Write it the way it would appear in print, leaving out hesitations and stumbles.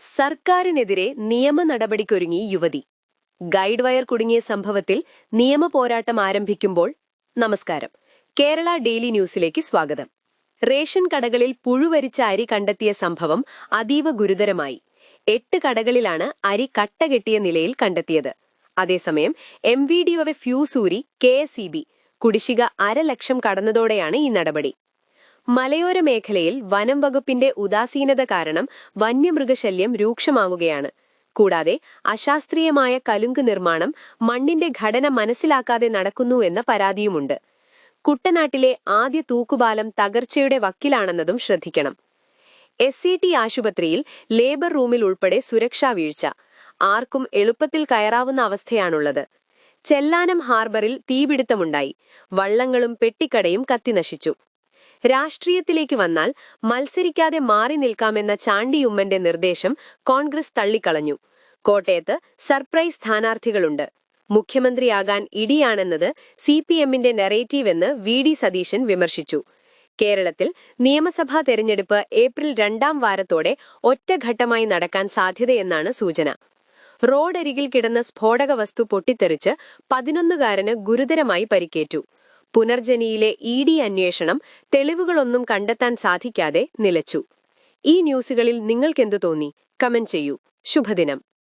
സർക്കാരിനെതിരെ നിയമ നടപടിക്കൊരുങ്ങി യുവതി. ഗൈഡ് വയർ കുടുങ്ങിയ സംഭവത്തിൽ നിയമ പോരാട്ടം ആരംഭിക്കുമ്പോൾ. നമസ്കാരം, കേരള ഡെയിലി ന്യൂസിലേക്ക് സ്വാഗതം. റേഷൻ കടകളിൽ പുഴുവരിച്ച അരി കണ്ടെത്തിയ സംഭവം അതീവ ഗുരുതരമായി. 8 കടകളിലാണ് അരി കട്ടകെട്ടിയ നിലയിൽ കണ്ടെത്തിയത്. അതേസമയം MVDOയെ ഫ്യൂസൂരി KSEB കുടിശ്ശിക 1.5 ലക്ഷം കടന്നതോടെയാണ് ഈ നടപടി. മലയോര മേഖലയിൽ വനം വകുപ്പിന്റെ ഉദാസീനത കാരണം വന്യമൃഗശല്യം രൂക്ഷമാകുകയാണ്. കൂടാതെ അശാസ്ത്രീയമായ കലുങ്ക് നിർമ്മാണം മണ്ണിന്റെ ഘടന മനസ്സിലാക്കാതെ നടക്കുന്നുവെന്ന പരാതിയുമുണ്ട്. കുട്ടനാട്ടിലെ ആദ്യ തൂക്കുപാലം തകർച്ചയുടെ വക്കിലാണെന്നതും ശ്രദ്ധിക്കണം. SCT ആശുപത്രിയിൽ ലേബർ റൂമിൽ ഉൾപ്പെടെ സുരക്ഷാ വീഴ്ച. ആർക്കും എളുപ്പത്തിൽ കയറാവുന്ന അവസ്ഥയാണുള്ളത്. ചെല്ലാനം ഹാർബറിൽ തീപിടുത്തമുണ്ടായി. വള്ളങ്ങളും പെട്ടിക്കടയും കത്തിനശിച്ചു. രാഷ്ട്രീയത്തിലേക്ക് വന്നാൽ മത്സരിക്കാതെ മാറി നിൽക്കാമെന്ന ചാണ്ടിയുമ്മന്റെ നിർദ്ദേശം കോൺഗ്രസ് തള്ളിക്കളഞ്ഞു. കോട്ടയത്ത് സർപ്രൈസ് സ്ഥാനാർത്ഥികളുണ്ട്. മുഖ്യമന്ത്രിയാകാൻ ഇടിയാണെന്നത് CPMന്റെ നെറേറ്റീവ് എന്ന് VD സതീശൻ വിമർശിച്ചു. കേരളത്തിൽ നിയമസഭാ തെരഞ്ഞെടുപ്പ് ഏപ്രിൽ 2ാം വാരത്തോടെ ഒറ്റഘട്ടമായി നടക്കാൻ സാധ്യതയെന്നാണ് സൂചന. റോഡരികിൽ കിടന്ന സ്ഫോടക വസ്തു പൊട്ടിത്തെറിച്ച് 11കാരന് ഗുരുതരമായി പരിക്കേറ്റു. പുനർജനിയിലെ ED അന്വേഷണം തെളിവുകളൊന്നും കണ്ടെത്താൻ സാധിക്കാതെ നിലച്ചു. ഈ ന്യൂസുകളിൽ നിങ്ങൾക്കെന്തു തോന്നി? കമന്റ് ചെയ്യൂ. ശുഭദിനം.